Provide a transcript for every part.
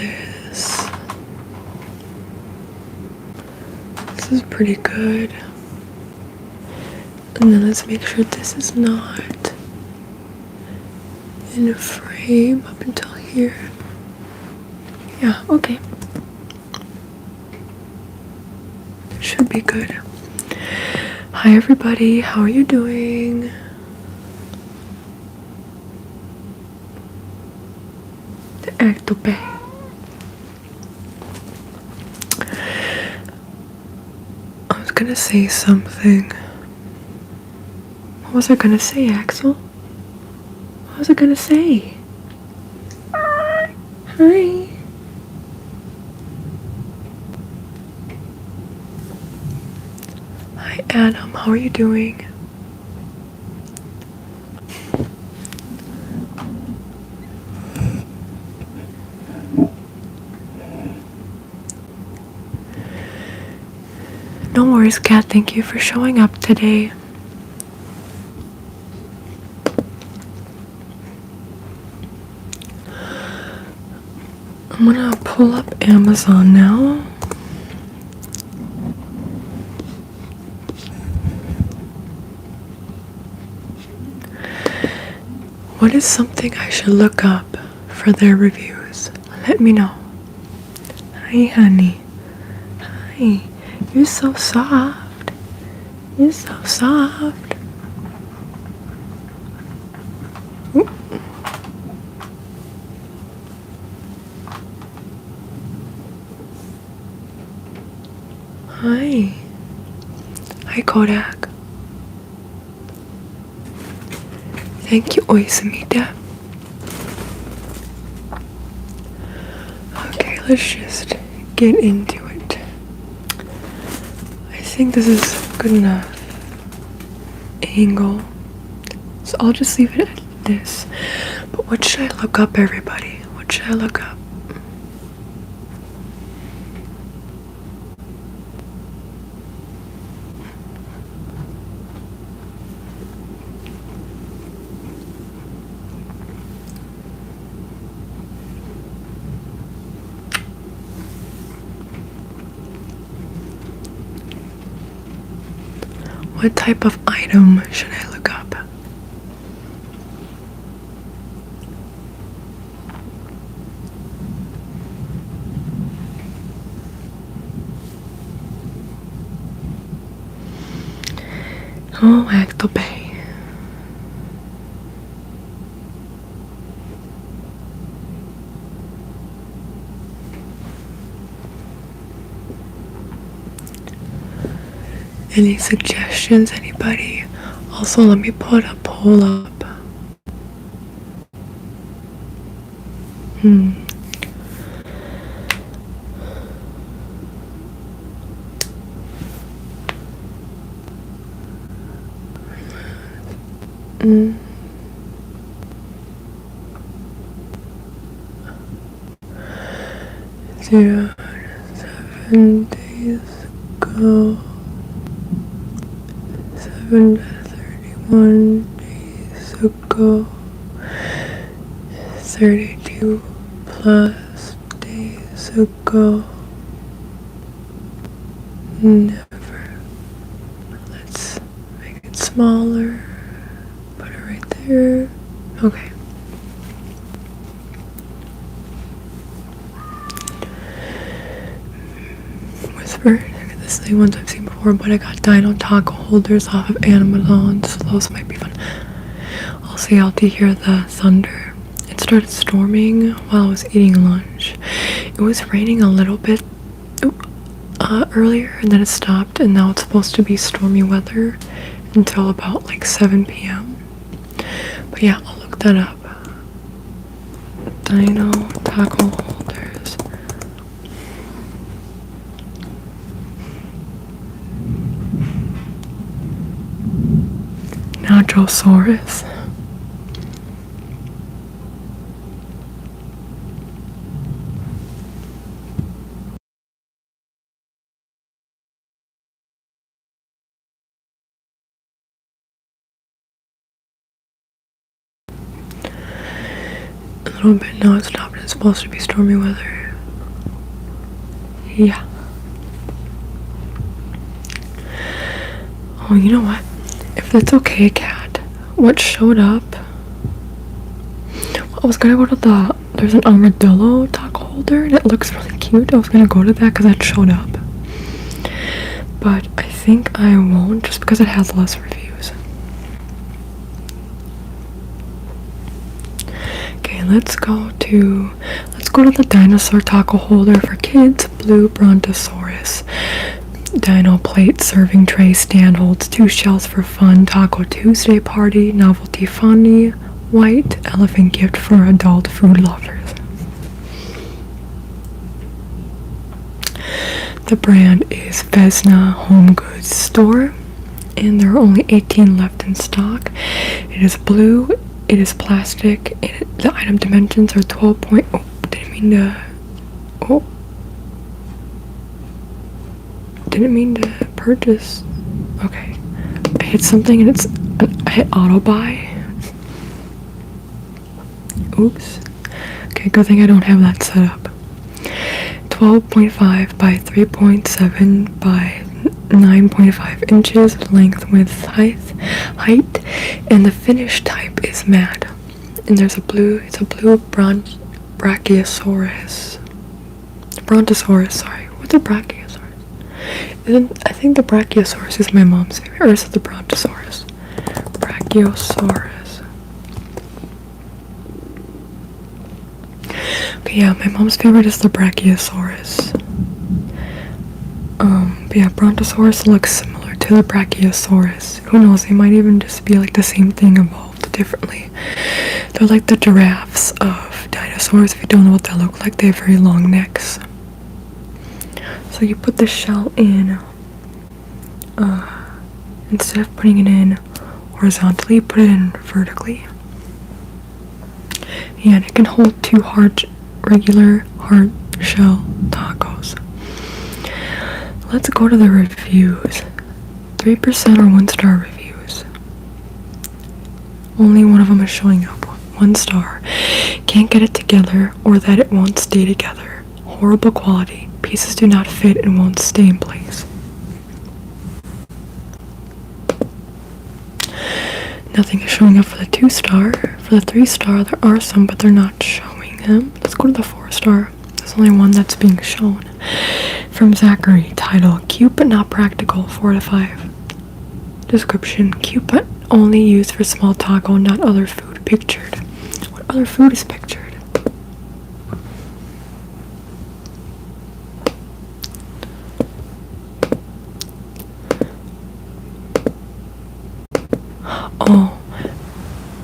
this. This is pretty good. And then let's make sure this is not in a frame up until here. Yeah, okay. Should be good. Hi everybody, how are you doing? 𝒂𝒃𝒂𝒏𝒄. I was gonna say something. What was I gonna say, Axel? What was I gonna say? Hi. Hi Adam, how are you doing? No worries, Kat. Thank you for showing up today. I'm gonna pull up Amazon now. What is something I should look up for their reviews? Let me know. Hi, honey. Hi. You're so soft. You're so soft. Ooh. Hi. Hi, Kodak. Thank you, 𝐻𝐼𝐴. Okay, let's just get into it. I think this is good enough angle, so I'll just leave it at this. But what should I look up, everybody? What should I look up? What type of item should I look up? Oh, 𝒂𝒃𝒂𝒏𝒄. Any suggestions, anybody? Also, let me put a poll up. Dude, 7 days ago. 731 days ago, 32 plus days ago, never. Let's make it smaller, put it right there. Okay. Whisper. This is the ones I've seen before, but I got dino taco holders off of Amazon, so those might be fun. Also, y'all did hear the thunder. It started storming while I was eating lunch. It was raining a little bit earlier, and then it stopped, and now it's supposed to be stormy weather until about like 7 p.m. But yeah, I'll look that up. Dino taco holders. Nachosaurus. A little bit now, it's stopped. It's supposed to be stormy weather. Yeah. Oh, you know what? If it's okay, cat, what showed up? I was gonna go to there's an armadillo taco holder and it looks really cute. I was gonna go to that because that showed up. But I think I won't just because it has less reviews. Okay, let's go to the dinosaur taco holder for kids. Blue Brontosaurus. Dino plate serving tray stand holds 2 shells for fun. Taco Tuesday party. Novelty funny. White elephant gift for adult food lovers. The brand is Vesna Home Goods Store, and there are only 18 left in stock. It is blue, it is plastic, the item dimensions are 12 point, didn't mean to purchase. Okay, I hit something and I hit auto buy. Oops. Okay, good thing I don't have that set up. 12.5 by 3.7 by 9.5 inches length, width, height, and the finish type is matte. And it's a blue Brontosaurus, sorry. What's a Brachiosaurus? I think the Brachiosaurus is my mom's favorite, or is it the Brontosaurus? Brachiosaurus. But yeah, my mom's favorite is the Brachiosaurus. But yeah, Brontosaurus looks similar to the Brachiosaurus. Who knows, they might even just be like the same thing evolved differently. They're like the giraffes of dinosaurs. If you don't know what they look like, they have very long necks. So you put the shell in, instead of putting it in horizontally, put it in vertically. And it can hold 2 regular hard shell tacos. Let's go to the reviews. 3% are 1-star reviews. Only one of them is showing up. 1 star. Can't get it together, or that it won't stay together. Horrible quality. Pieces do not fit and won't stay in place. Nothing is showing up for the 2-star. For the 3-star, there are some, but they're not showing them. Let's go to the 4-star. There's only one that's being shown. From Zachary, title, cute but not practical, 4 out of 5. Description, cute but only used for small taco, not other food pictured. What other food is pictured? Oh,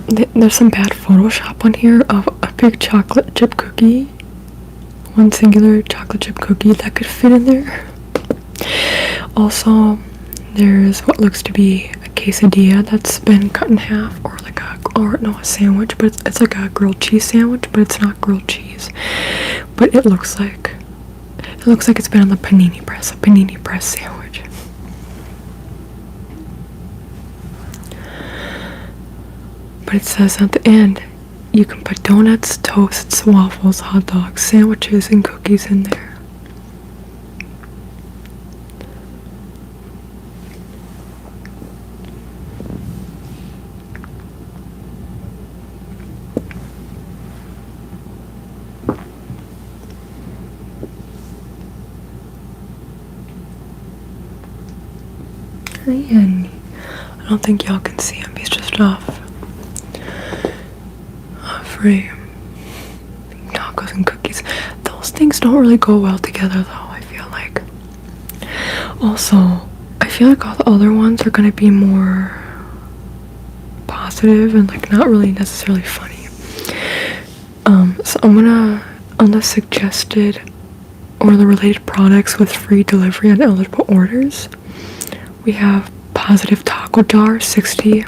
there's some bad Photoshop on here of a big chocolate chip cookie. One singular chocolate chip cookie that could fit in there. Also, there's what looks to be a quesadilla that's been cut in half, or a sandwich, but it's like a grilled cheese sandwich, but it's not grilled cheese. But it looks like it's been on the panini press, a panini press sandwich. But it says at the end, you can put donuts, toasts, waffles, hot dogs, sandwiches, and cookies in there. And I don't think y'all can see him, he's just off frame. Tacos and cookies. Those things don't really go well together though, I feel like. Also, I feel like all the other ones are gonna be more positive and like not really necessarily funny. So I'm gonna, on the suggested or the related products with free delivery on eligible orders, we have positive taco jar, 60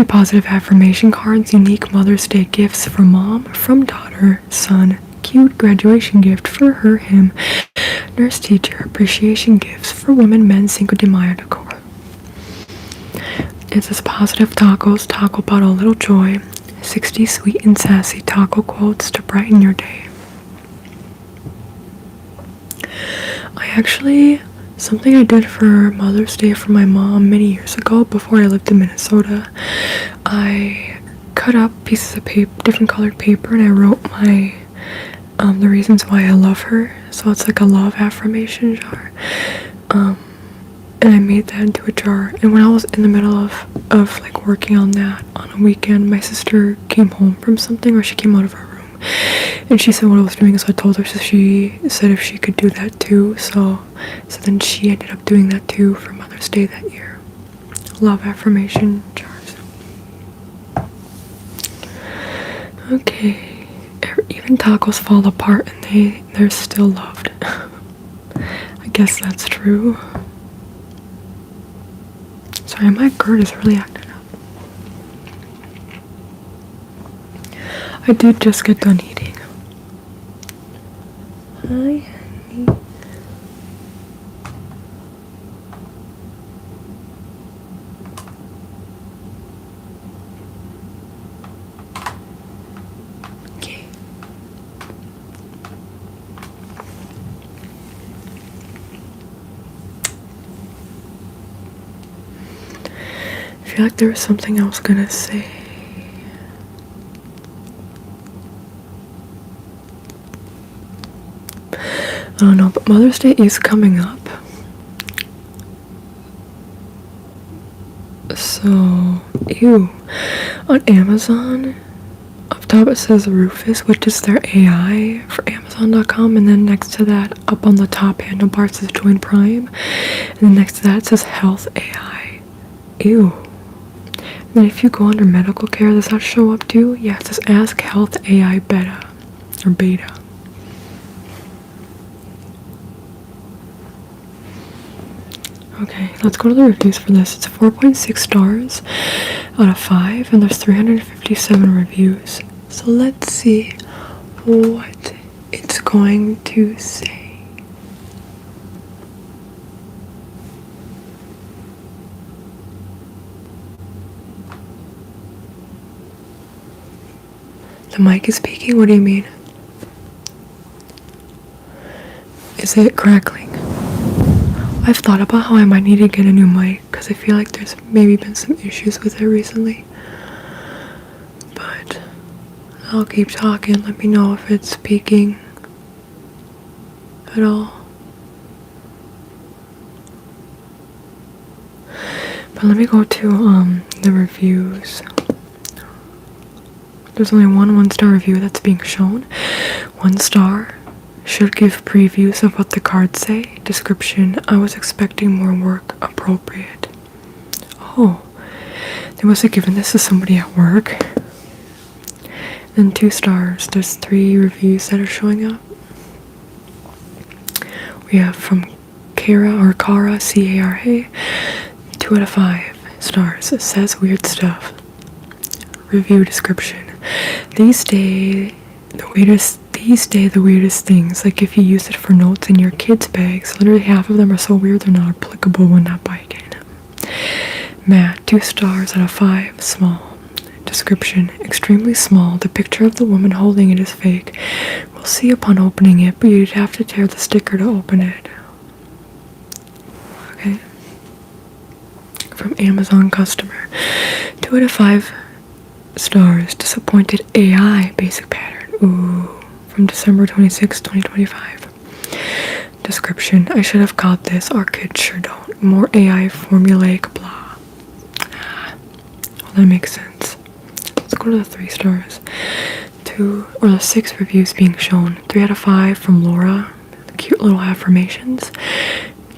positive affirmation cards, unique Mother's Day gifts for mom, from daughter, son, cute graduation gift for her, him, nurse teacher, appreciation gifts for women, men, Cinco de Mayo decor. It says positive tacos, taco about a little joy, 60 sweet and sassy taco quotes to brighten your day. Something I did for Mother's Day for my mom many years ago before I lived in Minnesota, I cut up pieces of paper, different colored paper, and I wrote my the reasons why I love her. So it's like a love affirmation jar. And I made that into a jar. And when I was in the middle of like working on that on a weekend, my sister came home from something, or she came out of her room, and she said what I was doing, so I told her. So she said if she could do that too. So then she ended up doing that too for Mother's Day that year. Love affirmation jars. Okay. Even tacos fall apart and they're still loved. I guess that's true. Sorry, my GERD is really acting up. I did just get done eating. Hi, honey. Okay. I feel like there was something I was gonna say. I don't know, but Mother's Day is coming up. So, ew. On Amazon, up top it says Rufus, which is their AI for Amazon.com, and then next to that, up on the top handlebar, it says Join Prime, and then next to that it says Health AI. Ew. And then if you go under medical care, does that show up too? Yeah, it says Ask Health AI Beta, or Beta. Okay, let's go to the reviews for this. It's 4.6 stars out of 5, and there's 357 reviews. So let's see what it's going to say. The mic is speaking? What do you mean? Is it crackling? I've thought about how I might need to get a new mic because I feel like there's maybe been some issues with it recently. But I'll keep talking. Let me know if it's speaking at all. But let me go to the reviews. There's only one 1-star review that's being shown. 1 star. Should give previews of what the cards say. Description: I was expecting more work. Appropriate. Oh, they must have given this to somebody at work. Then 2 stars. There's 3 reviews that are showing up. We have from Kara, C-A-R-A. 2 out of 5 stars. It says weird stuff. Review description: These days the weirdest things, like if you use it for notes in your kids' bags. Literally half of them are so weird they're not applicable when not biking. Matt, 2 stars out of 5, small. Description: extremely small. The picture of the woman holding it is fake. We'll see upon opening it, but you'd have to tear the sticker to open it. Okay. From Amazon customer. 2 out of 5 stars. Disappointed AI basic pattern. Ooh. From December 26, 2025. Description: I should have got this. Our kids sure don't. More AI formulaic blah. Well, that makes sense. Let's go to the 3 stars. 6 reviews being shown. 3 out of 5 from Laura. Cute little affirmations.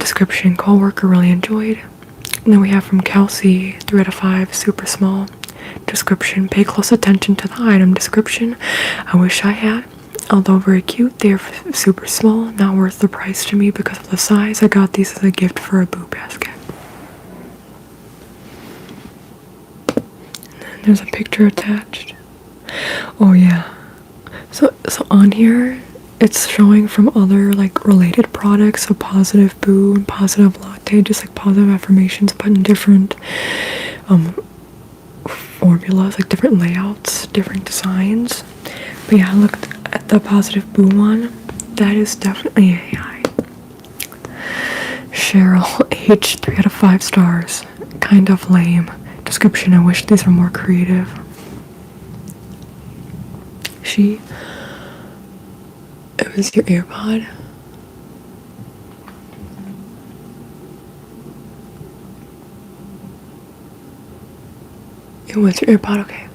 Description: coworker really enjoyed. And then we have from Kelsey, 3 out of 5, super small. Description: pay close attention to the item description. I wish I had. Although very cute, they are super small, not worth the price to me because of the size. I got these as a gift for a boo basket. And then there's a picture attached. Oh yeah. So on here, it's showing from other like related products, so positive boo and positive latte, just like positive affirmations, but in different formulas, like different layouts, different designs. But yeah, look at the positive boo one. That is definitely AI. Cheryl H, 3 out of 5 stars. Kind of lame. Description, I wish these were more creative. It was your AirPod? It was your AirPod, okay.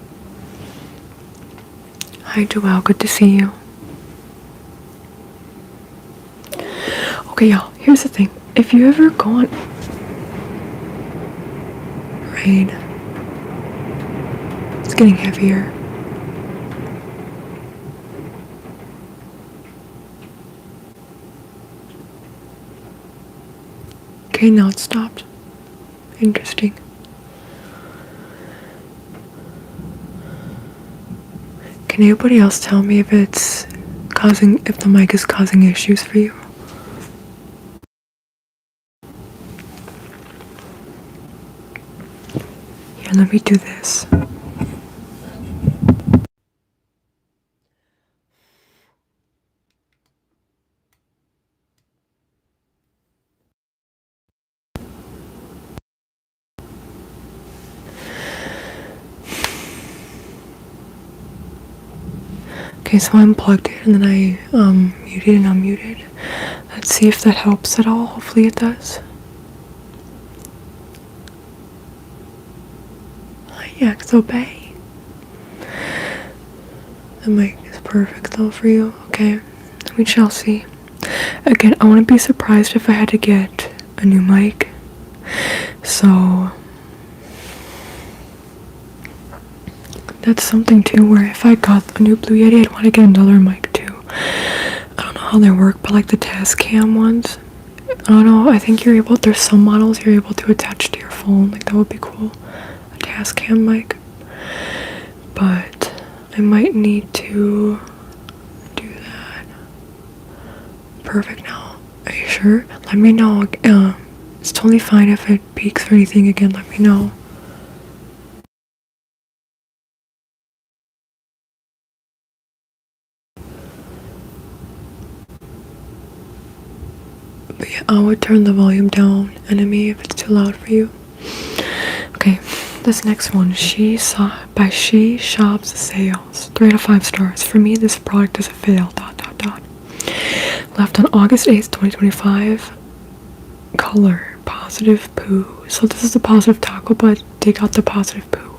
Hi Joelle, good to see you. Okay y'all, here's the thing. If you ever go on rain, it's getting heavier. Okay, now it stopped. Interesting. Can anybody else tell me if the mic is causing issues for you? Here, let me do this. Okay, so I unplugged it and then I muted and unmuted. Let's see if that helps at all. Hopefully it does. Hi, 𝒂𝒃𝒄𝒊𝒏𝒈. The mic is perfect though for you. Okay, we shall see. Again, I wouldn't be surprised if I had to get a new mic. So that's something too, where if I got a new Blue Yeti, I'd want to get another mic too. I don't know how they work, but like the Tascam ones, I don't know, I think there's some models you're able to attach to your phone, like that would be cool, a Tascam mic, but I might need to do that. Perfect now. Are you sure? Let me know. It's totally fine if it peaks or anything again, let me know. But yeah, I would turn the volume down, enemy, if it's too loud for you. Okay, this next one, 𝒕𝒉𝒓𝒐𝒎𝒆, 3 out of 5 stars. For me, this product is a fail, ... Left on August 8th, 2025. Color, positive poo. So this is the positive taco, but they got the positive poo.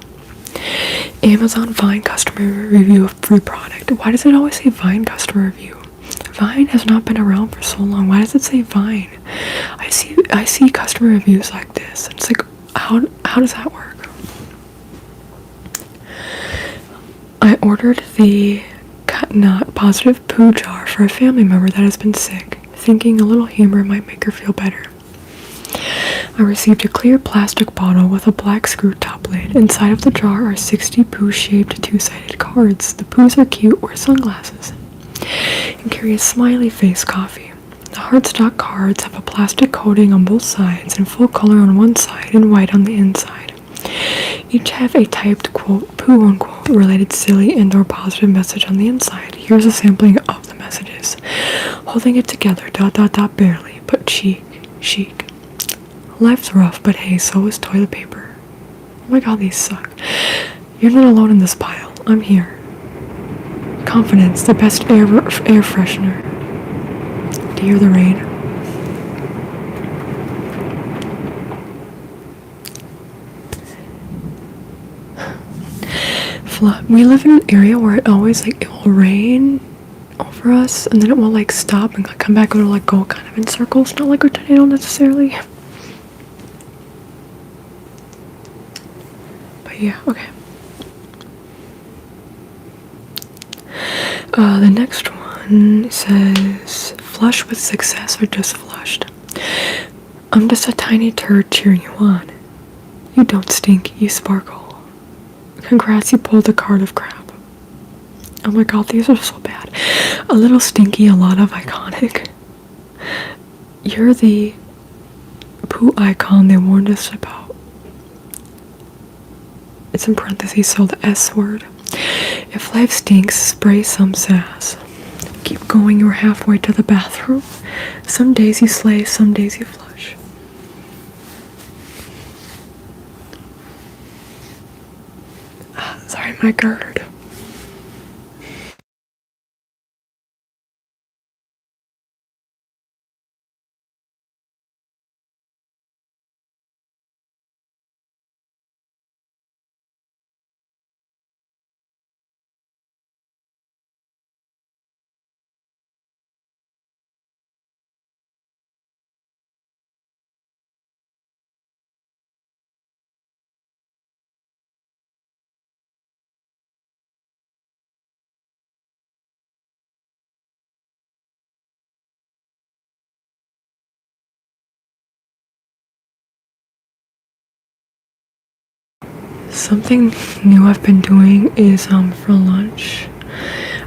Amazon Vine customer review of free product. Why does it always say Vine customer review? Vine has not been around for so long. Why does it say Vine? I see customer reviews like this. It's like, how does that work? I ordered the not positive poo jar for a family member that has been sick, thinking a little humor might make her feel better. I received a clear plastic bottle with a black screw top lid. Inside of the jar are 60 poo-shaped two-sided cards. The poos are cute, wear sunglasses, and carry a smiley face coffee. The hardstock cards have a plastic coating on both sides and full color on one side and white on the inside. Each have a typed quote, poo unquote, related silly and or positive message on the inside. Here's a sampling of the messages. Holding it together, ... barely, but chic. Life's rough, but hey, so is toilet paper. Oh my god, these suck. You're not alone in this pile. I'm here. Confidence, the best air freshener. Do you hear the rain? We live in an area where it always it will rain over us and then it will stop and come back and it'll go kind of in circles, not like a tornado necessarily. But yeah, okay. The next one says, flush with success or just flushed. I'm just a tiny turd cheering you on. You don't stink, you sparkle. Congrats, you pulled a card of crap. Oh my god, these are so bad. A little stinky, a lot of iconic. You're the poo icon they warned us about. It's in parentheses, so the S word. If life stinks, spray some sass. Keep going, you're halfway to the bathroom. Some days you slay, some days you flush. my guard. Something new I've been doing is for lunch,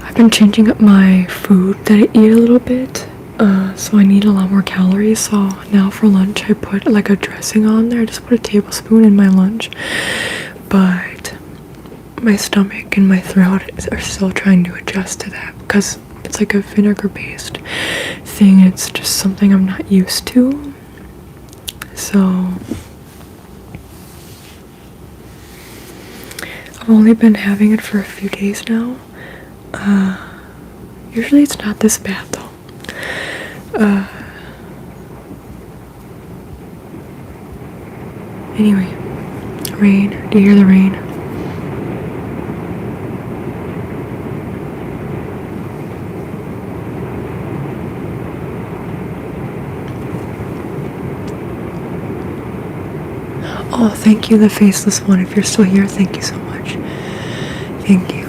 I've been changing up my food that I eat a little bit, so I need a lot more calories. So now for lunch I put like a dressing on there. I just put a tablespoon in my lunch, but my stomach and my throat are still trying to adjust to that because it's like a vinegar based thing. It's just something I'm not used to. So I've only been having it for a few days now. Usually it's not this bad though. Anyway, rain. Do you hear the rain? Oh, thank you, the faceless one. If you're still here, thank you so much. Thank you.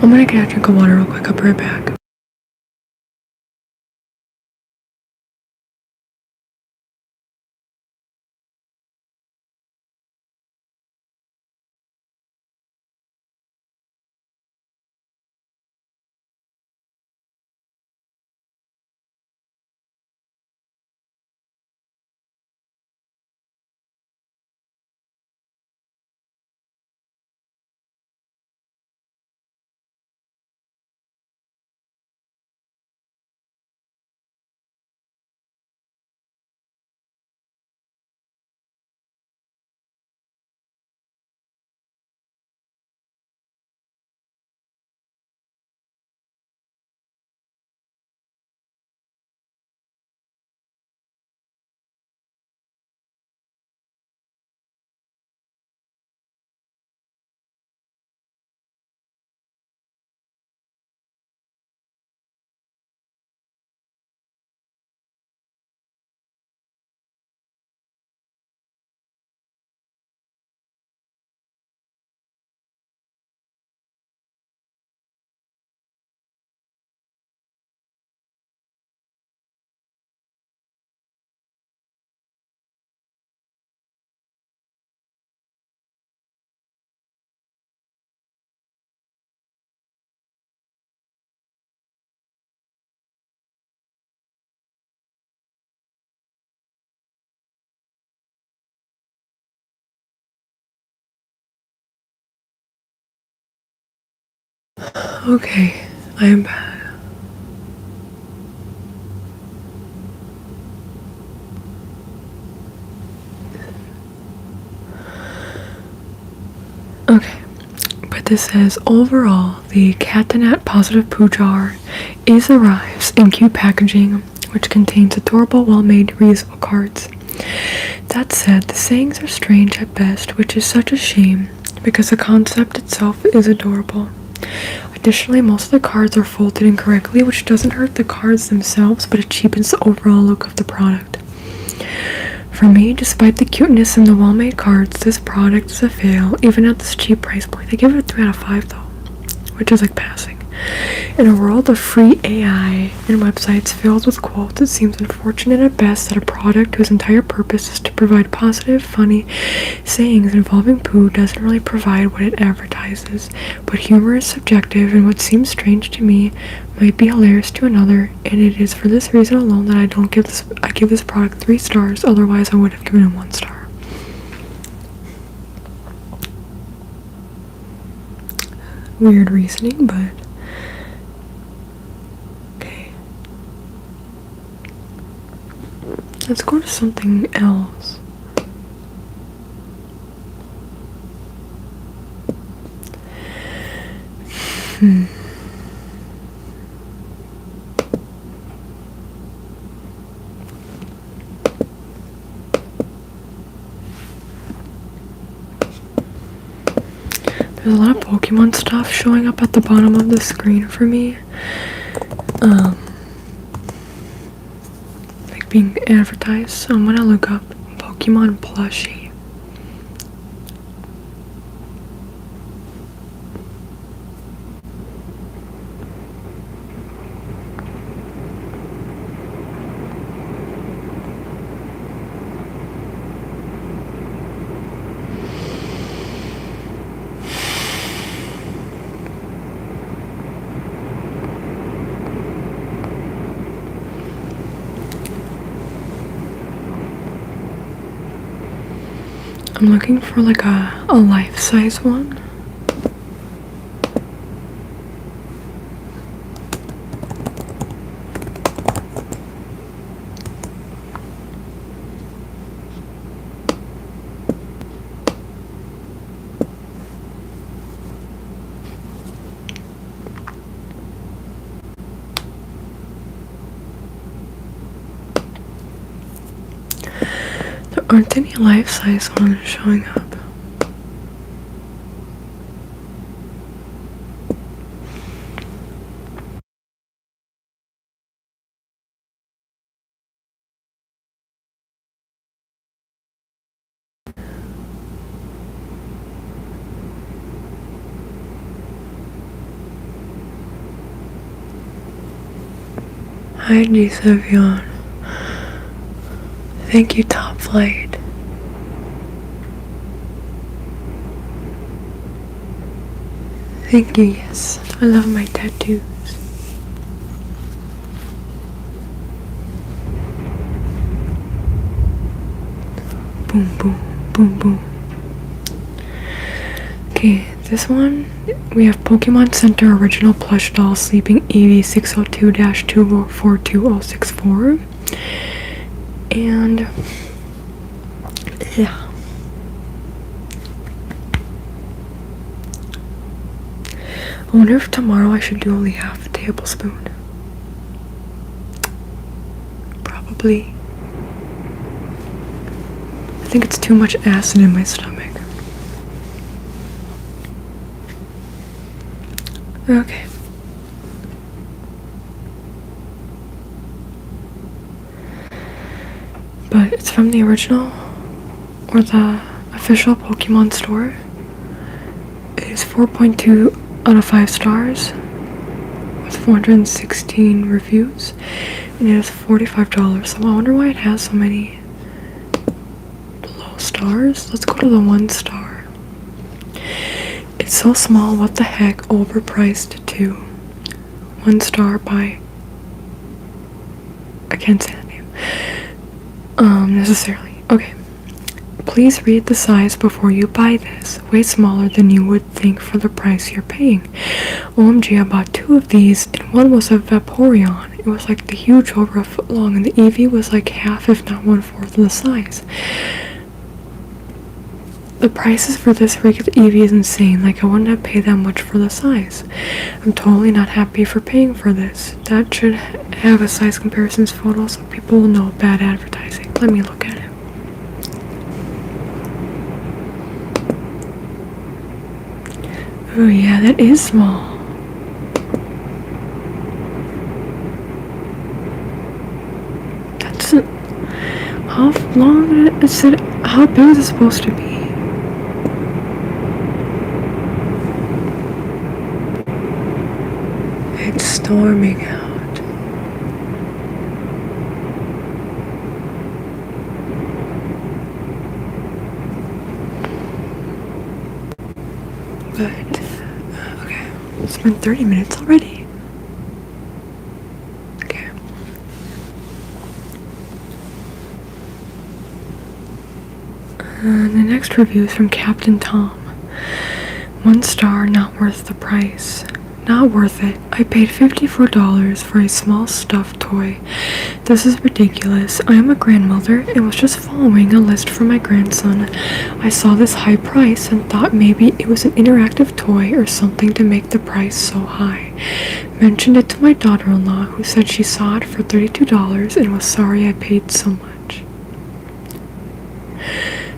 I'm gonna get a drink of water real quick. I'll be right back. Okay, I am back. Okay, but this says overall, the 𝒂𝒃𝒊𝒄𝒄 positive poo jar arrives in cute packaging, which contains adorable, well-made, reusable cards. That said, the sayings are strange at best, which is such a shame because the concept itself is adorable. Additionally, most of the cards are folded incorrectly, which doesn't hurt the cards themselves, but it cheapens the overall look of the product. For me, despite the cuteness and the well-made cards, this product is a fail, even at this cheap price point. I give it a 3 out of 5 though, which is like passing. In a world of free AI and websites filled with quotes, it seems unfortunate at best that a product whose entire purpose is to provide positive, funny sayings involving poo doesn't really provide what it advertises. But humor is subjective, and what seems strange to me might be hilarious to another, and it is for this reason alone that I give this product 3 stars, otherwise I would have given it 1 star. weird reasoning, but okay. Let's go to something else. There's a lot of Pokemon stuff showing up at the bottom of the screen for me. Like being advertised. So I'm gonna look up Pokemon plushie. I'm looking for like a life-size one. There aren't any life-size ones showing up. Hi, 𝐷𝒊𝒒𝒻. Thank you, Top Flight. Thank you, yes. I love my tattoos. Boom, boom, boom, boom. Okay, this one, we have Pokemon Center Original Plush Doll Sleeping Eevee 602-242064. And yeah. I wonder if tomorrow I should do only half a tablespoon. Probably. I think it's too much acid in my stomach. Okay. But it's from the original or the official Pokemon store. It is 4.2 out of 5 stars with 416 reviews, and it is $45. So I wonder why it has so many low stars. Let's go to the 1 star. It's so small, what the heck, overpriced too. 1 star by, I can't say that name. Necessarily. Okay. Please read the size before you buy this. Way smaller than you would think for the price you're paying. OMG, I bought 2 of these, and one was a Vaporeon. It was like the huge, over a foot long, and the Eevee was like half, if not 1/4 of the size. The prices for this regular Eevee is insane. Like, I wouldn't have paid that much for the size. I'm totally not happy for paying for this. That should have a size comparisons photo so people will know. Bad advertising. Let me look at it. Oh yeah, that is small. That's how long is it? How big is it supposed to be? It's storming out. But, okay, it's been 30 minutes already. Okay. The next review is from Captain Tom. 1 star, not worth the price. Not worth it. I paid $54 for a small stuffed toy. This is ridiculous. I am a grandmother and was just following a list for my grandson. I saw this high price and thought maybe it was an interactive toy or something to make the price so high. Mentioned it to my daughter-in-law, who said she saw it for $32 and was sorry I paid so much.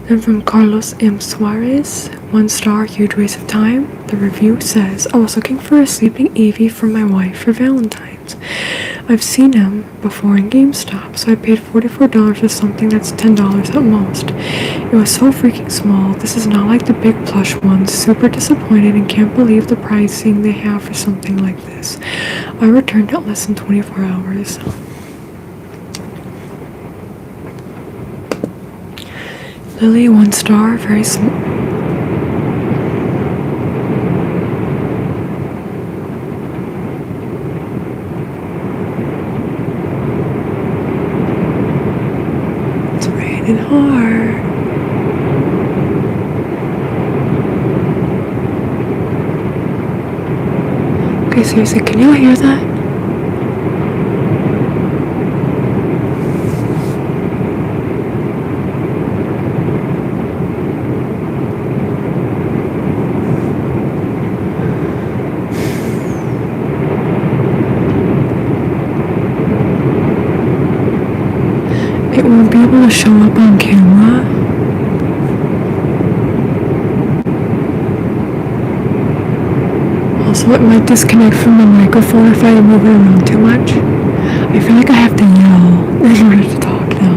Then from Carlos M. Suarez, 1 star, huge waste of time. The review says, I was looking for a sleeping Eevee for my wife for Valentine's. I've seen him before in GameStop, so I paid $44 for something that's $10 at most. It was so freaking small. This is not like the big plush ones. Super disappointed and can't believe the pricing they have for something like this. I returned it less than 24 hours. Lily, 1 star, very small. It's raining hard. Okay, seriously, can you hear that? It won't be able to show up on camera. Also, it might disconnect from the microphone if I move it around too much. I feel like I have to yell in order to talk now.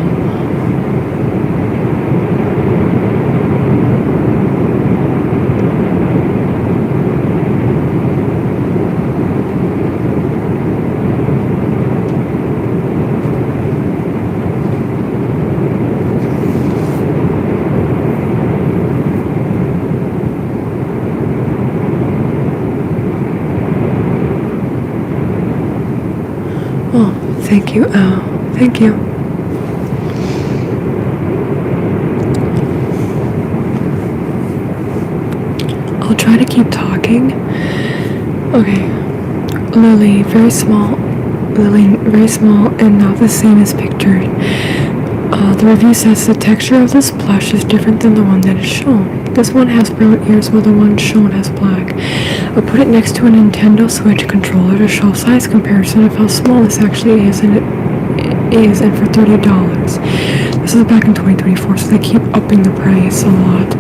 Oh, thank you, Al. Thank you. I'll try to keep talking. Okay. Lily, very small. Lily, very small and not the same as pictured. The review says the texture of this plush is different than the one that is shown. This one has brown ears while the one shown has black. I put it next to a Nintendo Switch controller to show size comparison of how small this actually is, and for $30. This is back in 2024, so they keep upping the price a lot.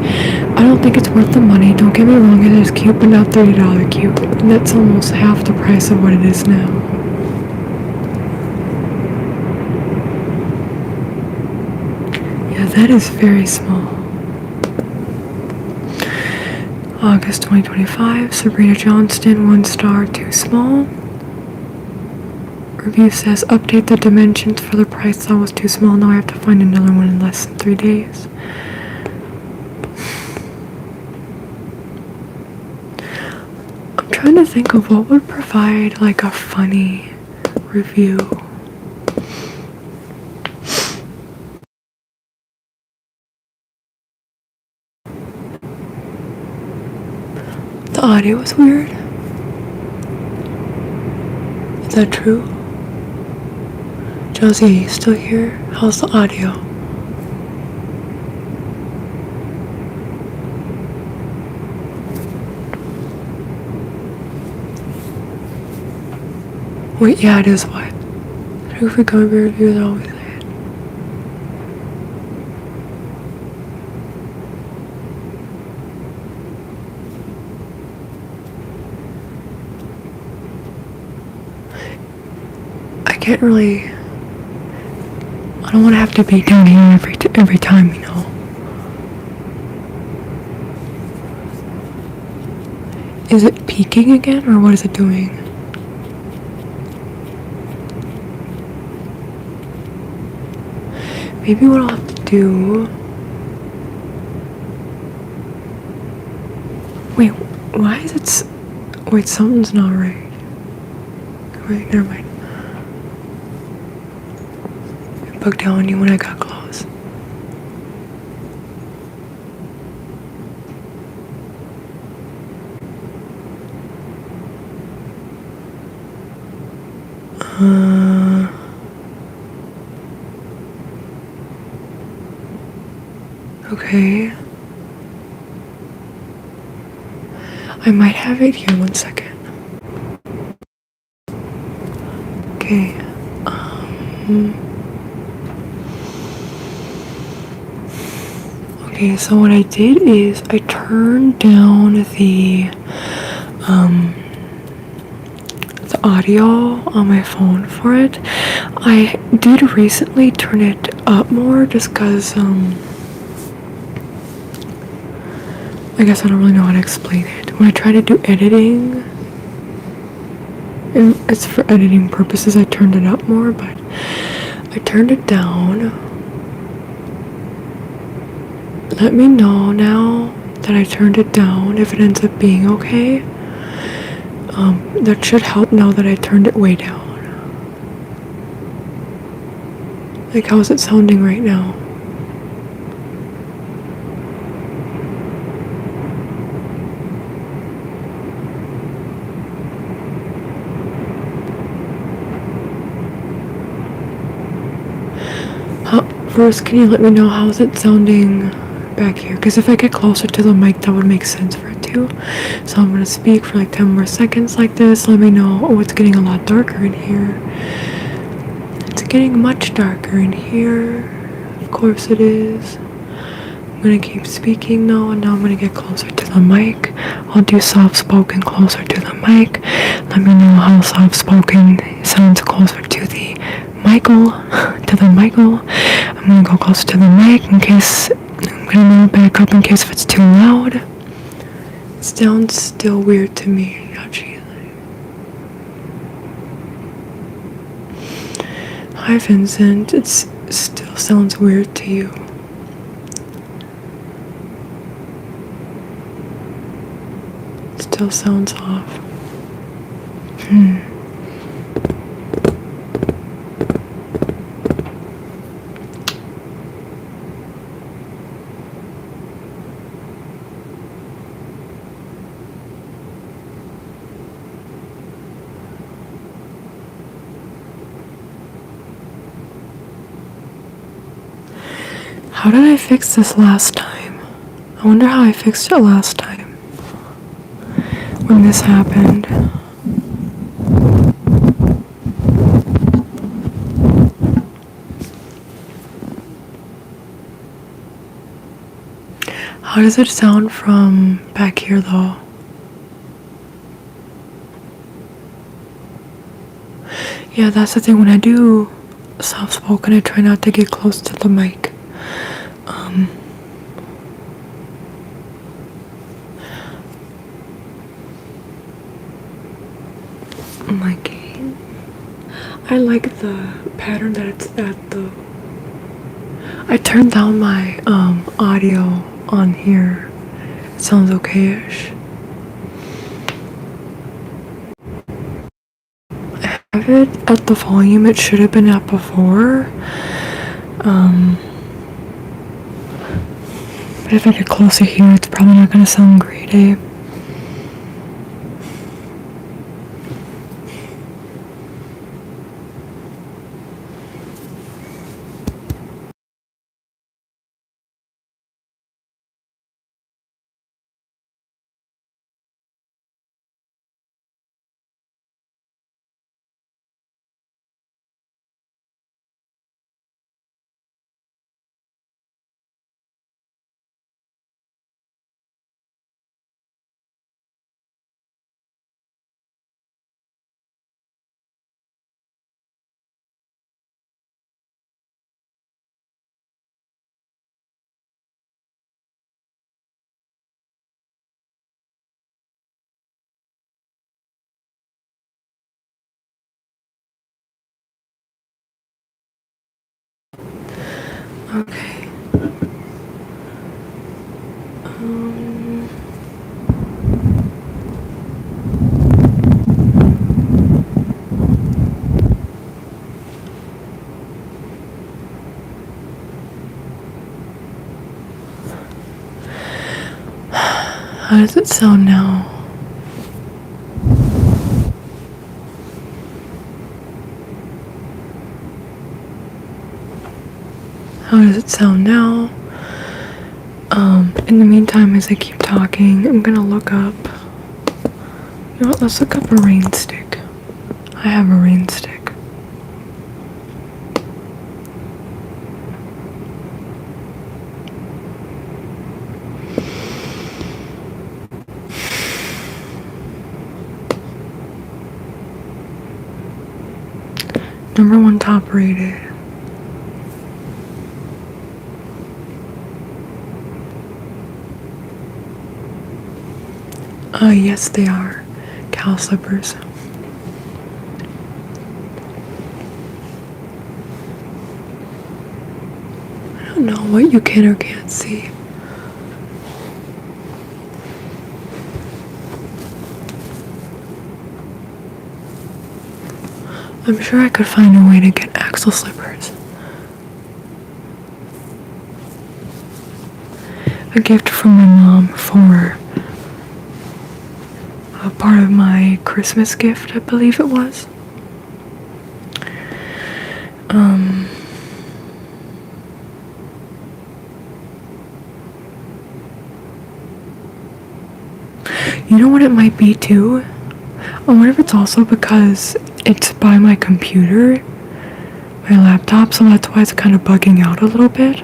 I don't think it's worth the money. Don't get me wrong, it is cute, but not $30 cute. And that's almost half the price of what it is now. Yeah, that is very small. August 2025, Sabrina Johnston, 1 star, too small. Review says, update the dimensions for the price that was too small. Now I have to find another one in less than 3 days. I'm trying to think of what would provide like a funny review. The audio was weird. Is that true? Josie, you still here? How's the audio? Wait, yeah, it is what? 𝒓𝒒𝒂𝒏𝒅 reviews are always there. Can't really. I don't want to have to be down here every time, you know. Is it peaking again, or what is it doing? Maybe what I'll have to do. Wait, why is it? Wait, something's not right. Wait, never mind. Bugged out on you when I got close. Okay. I might have it here, 1 second. Okay. Okay, so what I did is I turned down the audio on my phone for it. I did recently turn it up more just because I guess I don't really know how to explain it. When I try to do editing, and it's for editing purposes, I turned it up more, but I turned it down. Let me know now that I turned it down if it ends up being okay. That should help now that I turned it way down. Like, how's it sounding right now? First, can you let me know how's it sounding back here? Because if I get closer to the mic, that would make sense for it too. So I'm going to speak for like 10 more seconds like this. Let me know. Oh, it's getting a lot darker in here. It's getting much darker in here. Of course it is. I'm going to keep speaking now, and now I'm going to get closer to the mic. I'll do soft-spoken closer to the mic. Let me know how soft-spoken sounds closer to the Michael. I'm going to go closer to the mic in case, I'm going to move back up in case if it's too loud. It sounds still weird to me. Hi Vincent, it still sounds weird to you. It still sounds off. How did I fix this last time? I wonder how I fixed it last time when this happened. How does it sound from back here though? Yeah, that's the thing. When I do soft-spoken, I try not to get close to the mic. My gain. I like the pattern that it's at though. I turned down my audio on here. It sounds okay-ish. I have it at the volume it should have been at before. But if I get closer here, it's probably not going to sound great, eh? Okay. How does it sound now? How does it sound now? In the meantime, as I keep talking, I'm gonna look up. You know what? Let's look up a rain stick. I have a rain stick. #1 top rated. Yes, they are. Cow slippers. I don't know what you can or can't see. I'm sure I could find a way to get axle slippers. A gift from my mom for a part of my Christmas gift, I believe it was. You know what it might be too? I wonder if it's also because it's by my computer, my laptop, so that's why it's kind of bugging out a little bit.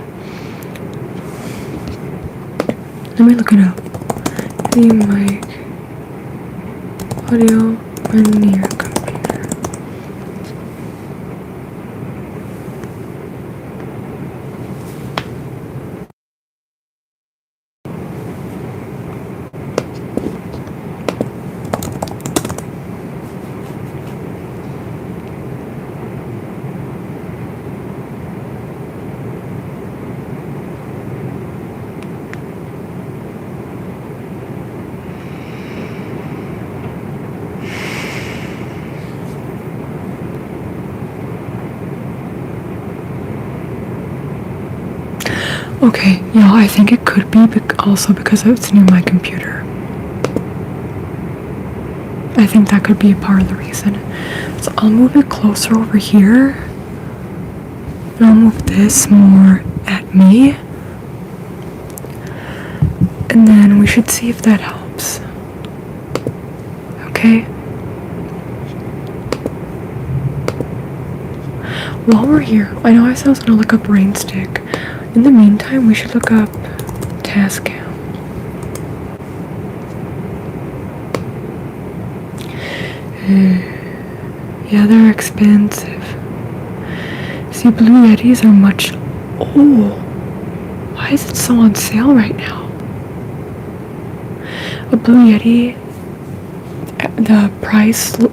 Let me look it up. The mic audio when near computer. Okay, yeah, I think it could be also because it's near my computer. I think that could be a part of the reason. So I'll move it closer over here. And I'll move this more at me. And then we should see if that helps. Okay? While we're here, I know I said I was going to look up Rainstick. In the meantime, we should look up Tascam. Yeah, they're expensive. See, Blue Yetis are much... Oh! Why is it so on sale right now? A Blue Yeti, the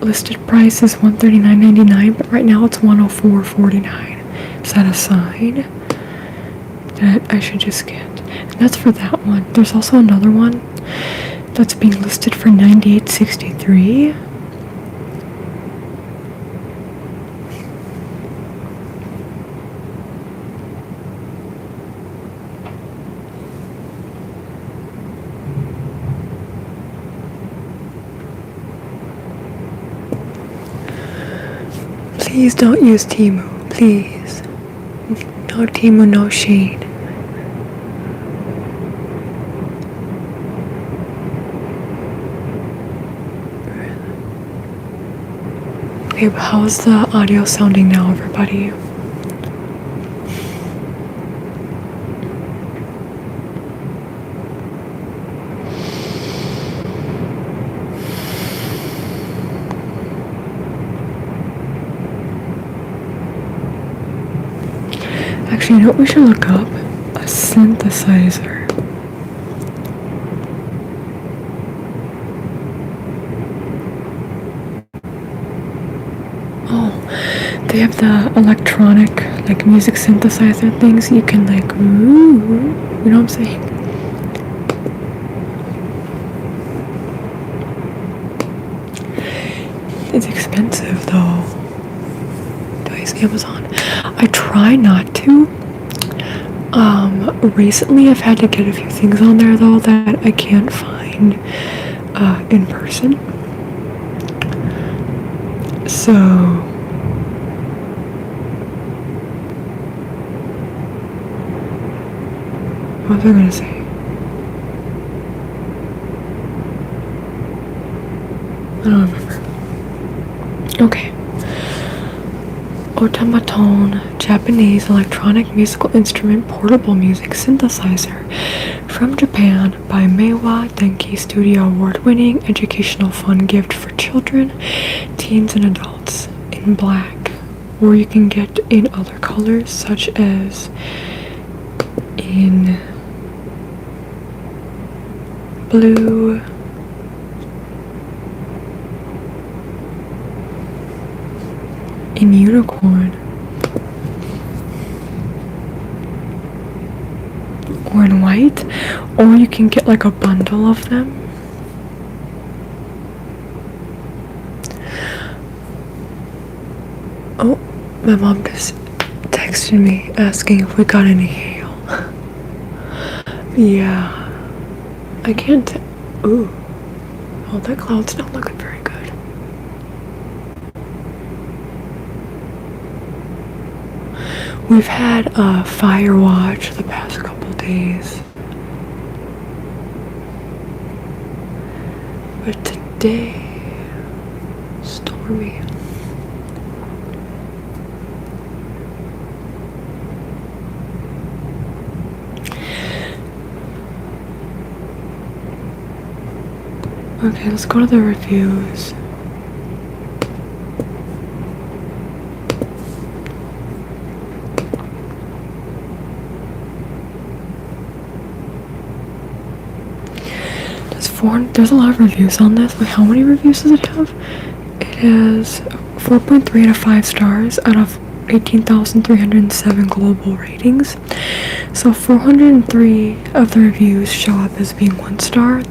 listed price is $139.99, but right now it's $104.49. Is that a sign that I should just get? And that's for that one. There's also another one that's being listed for $98.63. Please don't use Temu, please. No Temu, no shade. Okay, but how's the audio sounding now, everybody? Actually, you know what we should look up? A synthesizer. Oh, they have the electronic, like, music synthesizer things. You can, like, ooh, you know what I'm saying? It's expensive, though. Do I use Amazon? I try not to. Recently I've had to get a few things on there though that I can't find in person. So, was I gonna say? I don't remember. Okay. Automaton, Japanese electronic musical instrument portable music synthesizer from Japan by Meiwa Denki Studio, award-winning educational fun gift for children, teens, and adults, in black, or you can get in other colors such as in blue, in unicorn, or in white, or you can get like a bundle of them. Oh, my mom just texted me asking if we got any hail. Yeah, I can't. Ooh, oh, that cloud's not looking very good. We've had a fire watch the past couple days, but today, stormy. Okay, let's go to the reviews. There's a lot of reviews on this. Wait, how many reviews does it have? It has 4.3 out of 5 stars out of 18,307 global ratings. So 403 of the reviews show up as being 1 star.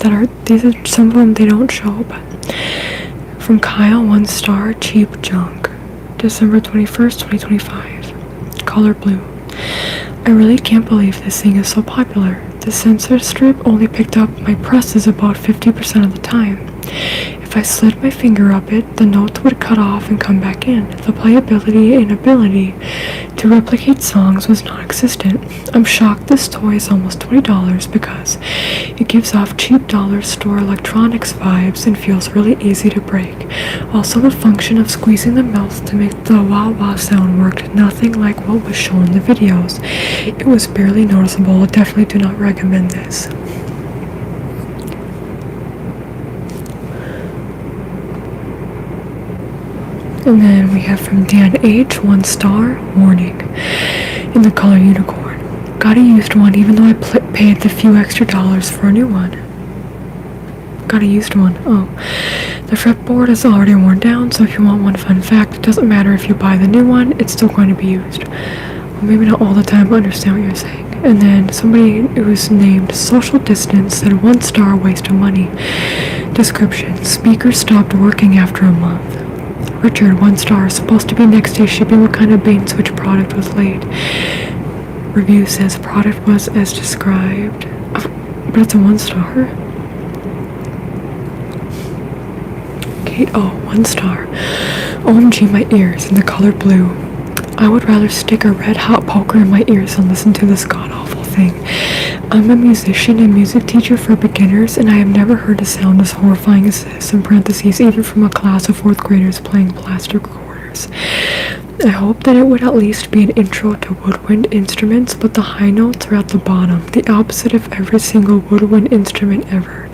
These are some of them they don't show, but from Kyle, 1 star, cheap junk. December 21st, 2025. Color blue. I really can't believe this thing is so popular. The sensor strip only picked up my presses about 50% of the time. If I slid my finger up it, the notes would cut off and come back in. The playability and ability to replicate songs was non-existent. I'm shocked this toy is almost $20 because it gives off cheap dollar store electronics vibes and feels really easy to break. Also, the function of squeezing the mouth to make the wah-wah sound worked nothing like what was shown in the videos. It was barely noticeable. Definitely do not recommend this. And then we have from Dan H, 1 star, warning, in the color unicorn. Got a used one even though I paid the few extra dollars for a new one. Got a used one. Oh. The fretboard is already worn down, so if you want one fun fact, it doesn't matter if you buy the new one, it's still going to be used. Well, maybe not all the time, but understand what you're saying. And then somebody who's named Social Distance said 1 star, waste of money. Description, speaker stopped working after a month. Richard, 1 star, supposed to be next day shipping. What kind of bait and switch product was late? Review says product was as described. But it's a 1 star. Okay, oh, 1 star. OMG, my ears in the color blue. I would rather stick a red hot poker in my ears than listen to this god-awful thing. I'm a musician and music teacher for beginners, and I have never heard a sound as horrifying as this, in parentheses, even from a class of 4th graders playing plastic recorders. I hope that it would at least be an intro to woodwind instruments, but the high notes are at the bottom, the opposite of every single woodwind instrument ever.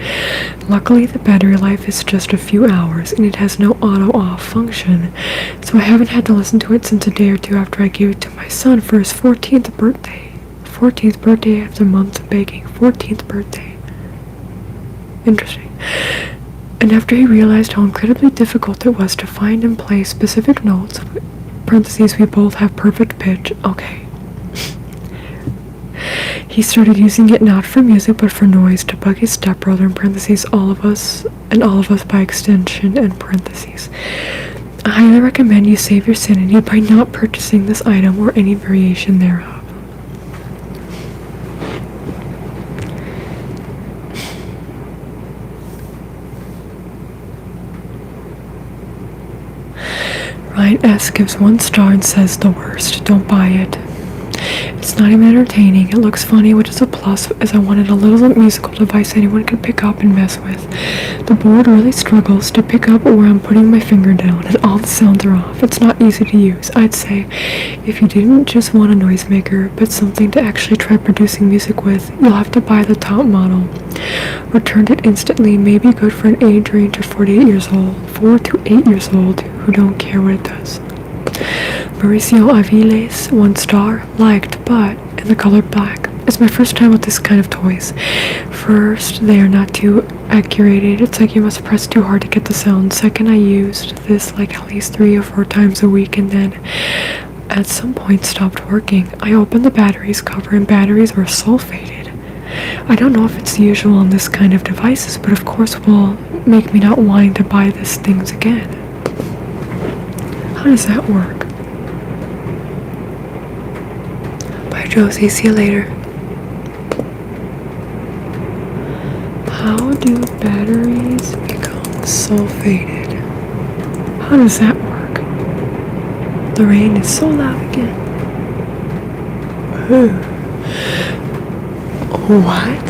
Luckily, the battery life is just a few hours, and it has no auto-off function, so I haven't had to listen to it since a day or two after I gave it to my son for his 14th birthday. 14th birthday after months of baking. 14th birthday. Interesting. And after he realized how incredibly difficult it was to find and play specific notes, parentheses, we both have perfect pitch. Okay. He started using it not for music but for noise to bug his stepbrother, in parentheses, all of us by extension, and parentheses. I highly recommend you save your sanity by not purchasing this item or any variation thereof. Ryan S. gives 1 star and says the worst. Don't buy it. It's not even entertaining. It looks funny, which is a plus, as I wanted a little musical device anyone could pick up and mess with. The board really struggles to pick up where I'm putting my finger down, and all the sounds are off. It's not easy to use. I'd say if you didn't just want a noisemaker, but something to actually try producing music with, you'll have to buy the top model. Returned it instantly. May be good for an age range of 4 to 8 years old, 4 to 8 years old who don't care what it does. Mauricio Aviles, 1 star, liked, but in the color black. It's my first time with this kind of toys. First, they are not too accurate. It's like you must press too hard to get the sound. Second, I used this like at least 3 or 4 times a week, and then at some point stopped working. I opened the batteries cover and batteries were sulfated. I don't know if it's usual on this kind of devices, but of course will make me not wanting to buy these things again. How does that work? Bye, Josie. See you later. How do batteries become sulfated? How does that work? The rain is so loud again. What?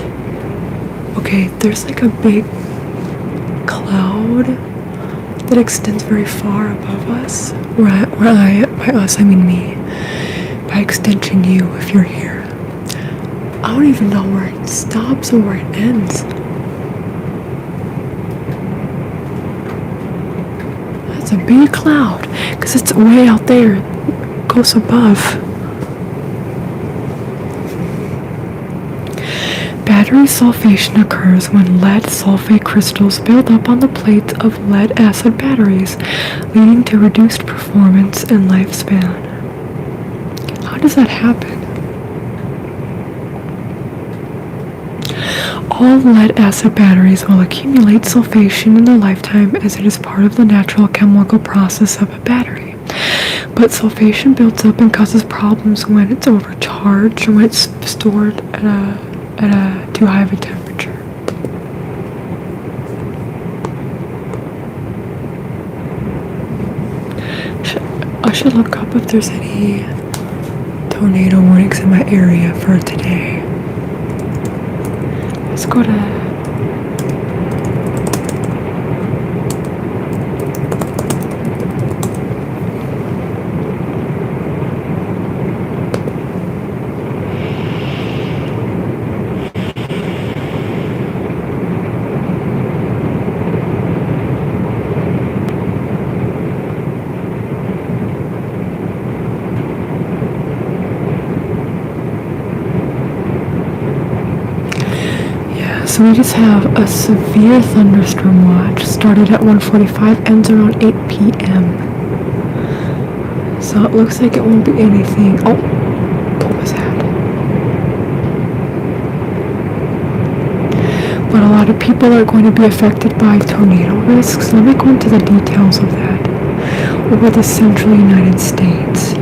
Okay, there's like a big cloud that extends very far above us. By us, I mean me. By extension, you, if you're here. I don't even know where it stops or where it ends. That's a big cloud, because it's way out there. It goes above. Battery sulfation occurs when lead sulfate crystals build up on the plates of lead-acid batteries, leading to reduced performance and lifespan. How does that happen? All lead-acid batteries will accumulate sulfation in their lifetime, as it is part of the natural chemical process of a battery. But sulfation builds up and causes problems when it's overcharged or when it's stored at a too high of a temperature. I should look up if there's any tornado warnings in my area for today. Let's go to So we just have a severe thunderstorm watch. Started at 1:45, ends around 8 p.m. So it looks like it won't be anything. Oh, what was that? But a lot of people are going to be affected by tornado risks. Let me go into the details of that over the central United States.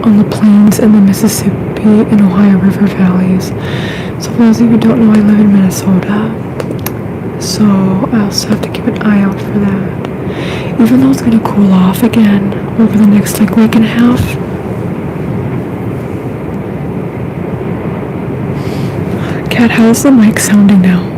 On the plains and the Mississippi and Ohio River valleys. So for those of you who don't know, I live in Minnesota, so I also have to keep an eye out for that. Even though it's going to cool off again over the next week and a half. Kat, how's the mic sounding now?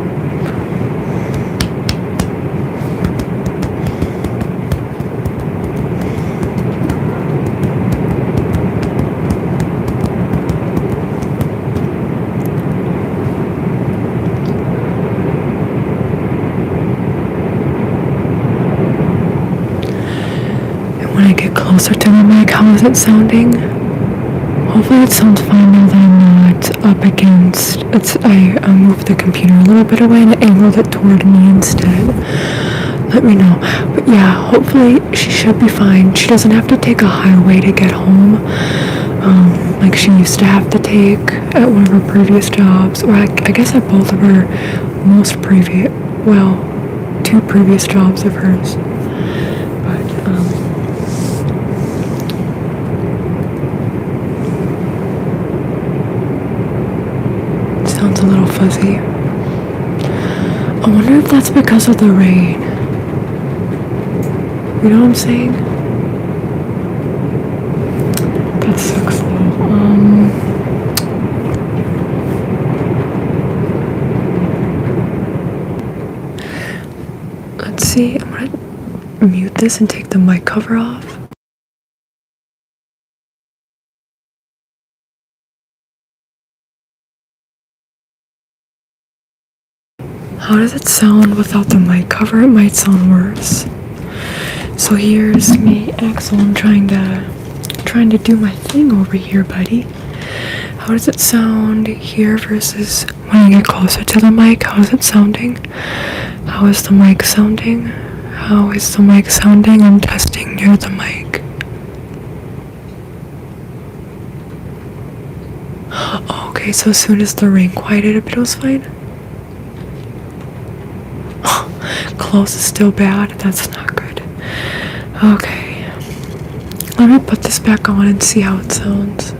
Closer to the mic, how is it sounding? Hopefully it sounds fine now that I'm not up against it. I moved the computer a little bit away and angled it toward me instead. Let me know. But yeah, hopefully she should be fine. She doesn't have to take a highway to get home, like she used to have to take at one of her previous jobs, or I guess at both of her two previous jobs of hers. Sounds a little fuzzy. I wonder if that's because of the rain. You know what I'm saying? That sucks though. Let's see, I'm gonna mute this and take the mic cover off. How does it sound without the mic cover? It might sound worse. So here's me, Axel. I'm trying to do my thing over here, buddy. How does it sound here versus when I get closer to the mic? How is it sounding? How is the mic sounding? How is the mic sounding? I'm testing near the mic. Okay, so as soon as the rain quieted a bit, it was fine. Close is still bad. That's not good. Okay. Let me put this back on and see how it sounds.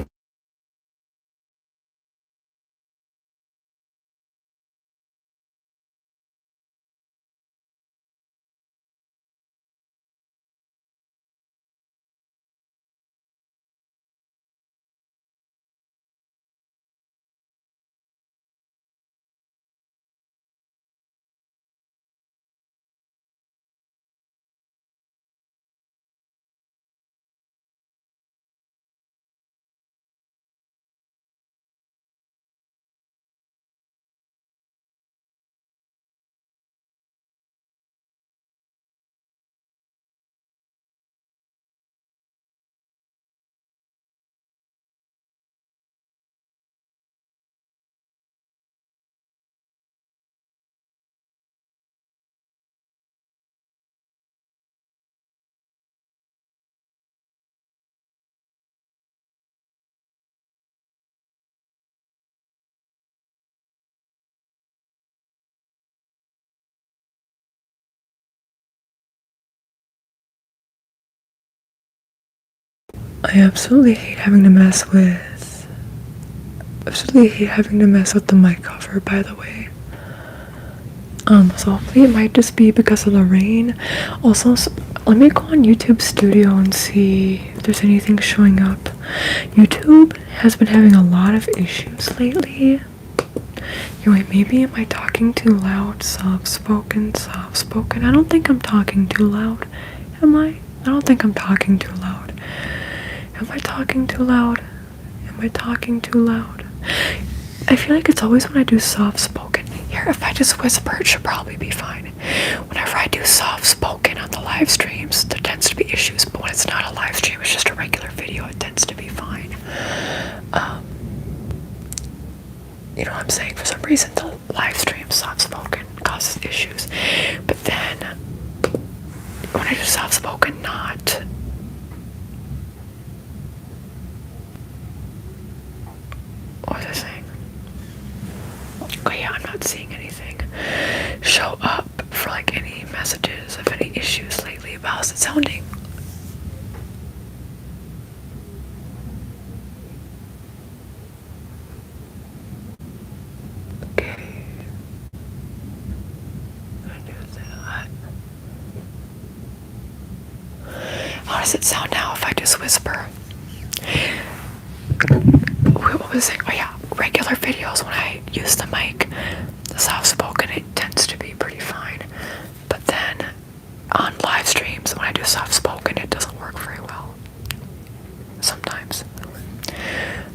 I absolutely hate having to mess with the mic cover, by the way. So hopefully it might just be because of the rain. Also, let me go on YouTube Studio and see if there's anything showing up. YouTube has been having a lot of issues lately. Anyway, maybe am I talking too loud? Soft spoken. I don't think I'm talking too loud. Am I? I don't think I'm talking too loud. Am I talking too loud? I feel like it's always when I do soft spoken. Here, if I just whisper, it should probably be fine. Whenever I do soft spoken on the live streams, there tends to be issues, but when it's not a live stream, it's just a regular video, it tends to be fine. You know what I'm saying? For some reason, the live stream soft spoken causes issues, but then when I do soft spoken, not. What was I saying? Oh yeah, I'm not seeing anything show up for like any messages of any issues lately. But how's it sounding? Okay. I do that. How does it sound now if I just whisper? What was it? Oh yeah, regular videos when I use the mic, the soft spoken, it tends to be pretty fine. But then on live streams, when I do soft spoken, it doesn't work very well. Sometimes.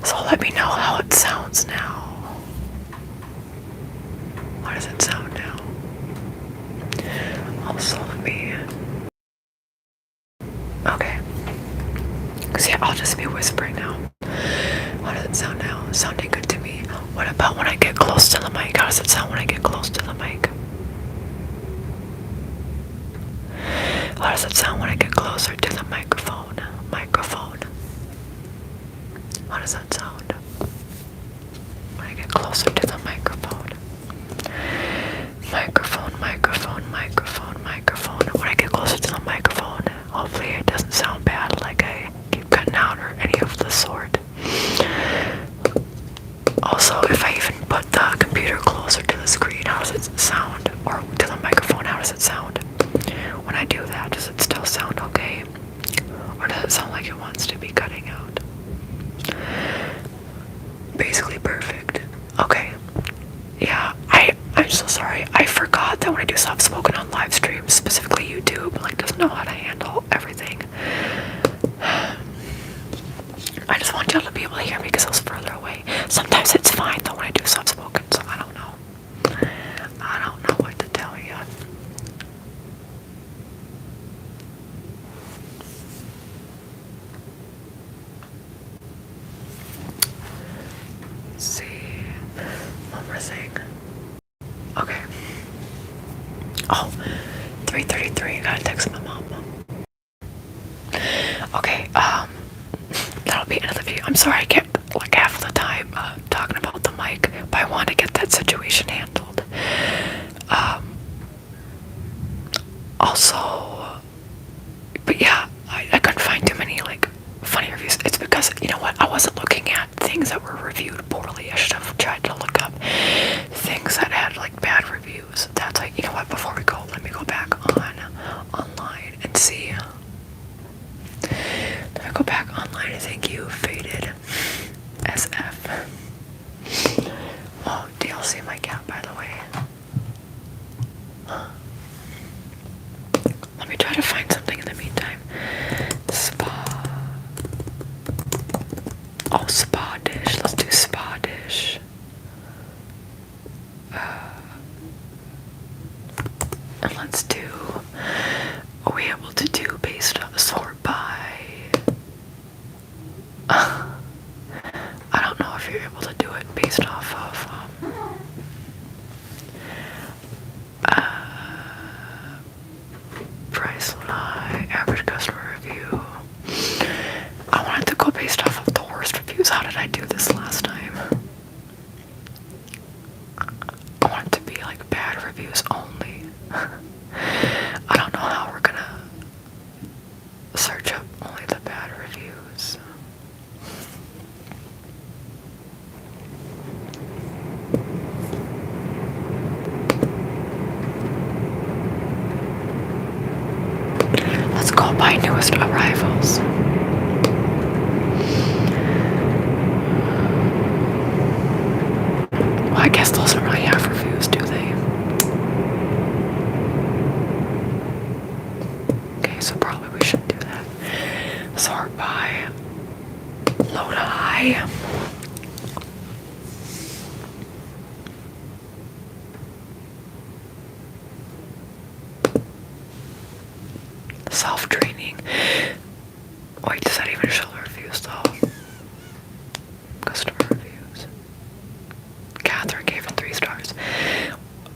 So let me know how it sounds now. How does it sound now? Also, let me. Okay. Because yeah, I'll just be whispering now. How does it sound now? Sounding good to me. What about when I get close to the mic? How does it sound when I get close to the mic? How does it sound when I get closer to the microphone? How does that sound? When I get closer to the microphone. When I get closer to the microphone, hopefully it doesn't sound bad, like I keep cutting out or any of the sort. Also, if I even put the computer closer to the screen, how does it sound? Or to the microphone, how does it sound? When I do that, does it still sound okay? Or does it sound like it wants to be cutting out? Basically perfect. Okay. Yeah, I'm so sorry. I forgot that when I do soft spoken on live streams, specifically YouTube, like doesn't know how to handle everything. I just want y'all to be able to hear me because I was further away. Sometimes it's fine though when I do soft spoken, so I don't know. I don't know what to tell you. Let's see. One more thing. Okay. Oh, 3:33. I gotta text my mom. Okay, that'll be end of the video. I'm sorry I kept like half of the time talking about the mic, but I want to get that situation handled. Also, but yeah, I couldn't find too many like funny reviews. It's because, you know what, I wasn't looking at things that were reviewed poorly. I should have tried to look up things that had like bad reviews. That's like, you know what, before we go, let me go back online and see. Let me go back online. Thank you, Faded SF. Oh, DLC my cat, by the way. Let me try to find something in the meantime. Spa. Oh, spa dish. Let's do spa dish. And let's do. Are we able to do based on sort by? I don't know if you're able to do it based off of price lie, average customer review. I wanted to go based off of the worst reviews. How did I do this last time? I want it to be like bad reviews only. I don't know how we're gonna search up only the bad reviews. Let's go by newest arrivals. Well, I guess those don't really have reviews, do they? Okay, so probably we should do that. Sort by low to high. Self-training. Wait, does that even show the reviews though? Customer reviews. Catherine gave it 3 stars.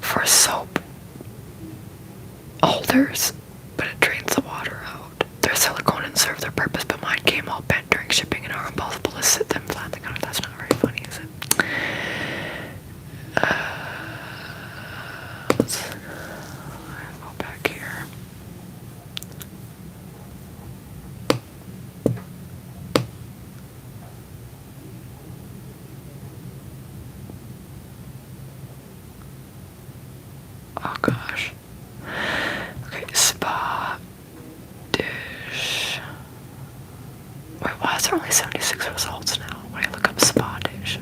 For soap holders, but it drains the water out. They're silicone and serve their purpose, but mine came all bent during shipping and are impossible to sit them flat on the counter. That's not very funny, is it? Let's go back here. Oh gosh. Okay, spa dish. Wait, why is there only 76 results now when I look up spa dish?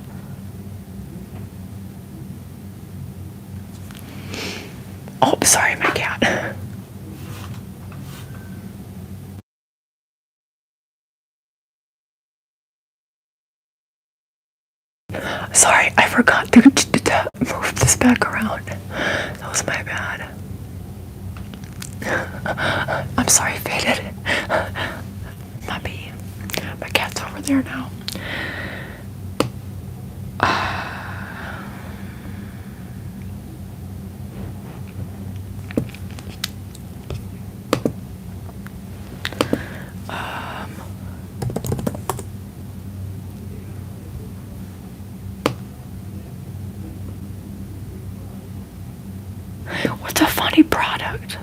Oh, sorry, my cat. Sorry, I forgot to move this back around. That was my bad. I'm sorry, Faded. Puppy. My cat's over there now. What's a funny product?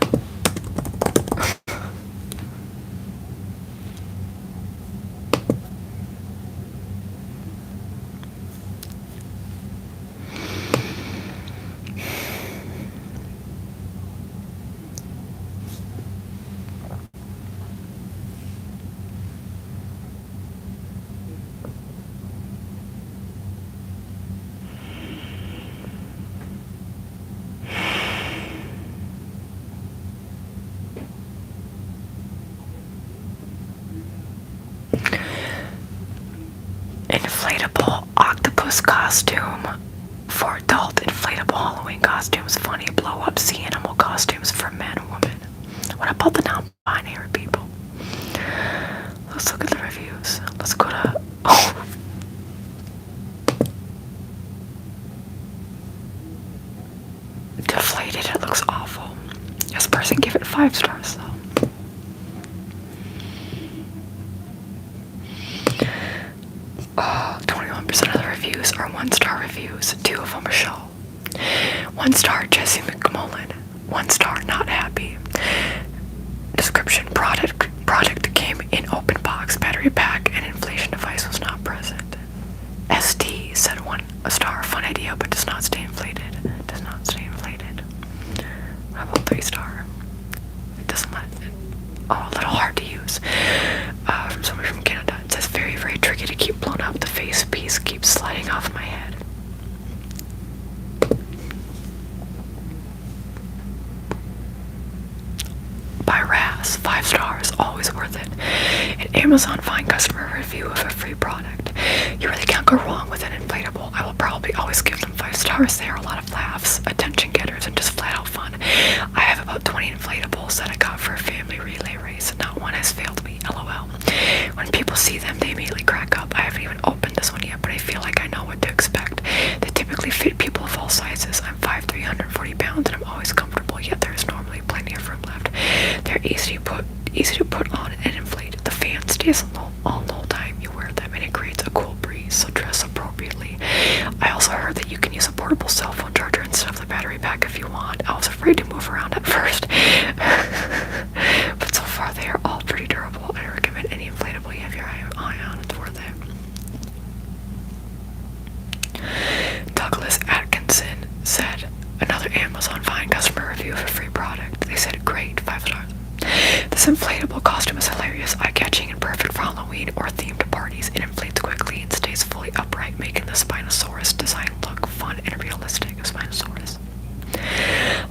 costume for adult inflatable Halloween costumes, funny blow-up sea animal costumes for men and women. What about the non-binary people? Let's look at the reviews. Let's go to... Oh. Deflated, it looks awful. This person gave it 5 stars though. Oh, 21% of the reviews are 1-star reviews. 2 of them are show. 1 star, Jessie McMullen. 1 star, not happy. Description: product came in open box, battery pack, and inflation device was not present. ST said 1 star, fun idea, but does not stay inflated. Does not stay inflated. What about 3 star? It doesn't let it. Oh, a little hard to use. From somebody from Canada. It says very, very tricky to keep blown up. The face piece keeps sliding off my head. By Raz, 5 stars, always worth it. An Amazon Fine customer review of a free product. You really can't go wrong with an inflatable. I will probably always give them 5 stars. They are a lot of laughs, attention getters, and just flat out fun. I have about 20 inflatables that I got for a family relay race. Not one has failed me, LOL. When people see them, they immediately crack up. I haven't even opened this one yet, but I feel like I know what to expect. They typically fit people of all sizes. I'm 5'3", 140 pounds, and I'm always comfortable, yet there is normally plenty of room left. They're easy to put on and inflate. The fan stays on the whole time you wear them, and it creates a cool breeze, so dress appropriately. I also heard that you can use a portable cell phone charger instead of the battery pack if you want. I was afraid to move around at first, but so far they are all pretty durable, and I recommend any inflatable you have your eye on. It's worth it. Douglas Atkinson said, another Amazon Fine customer review of a free product. They said, great, 5 stars. This inflatable costume is hilarious, eye-catching, and perfect for Halloween or themed parties. It inflates quickly and stays fully upright, making the Spinosaurus design look fun and realistic. A Spinosaurus.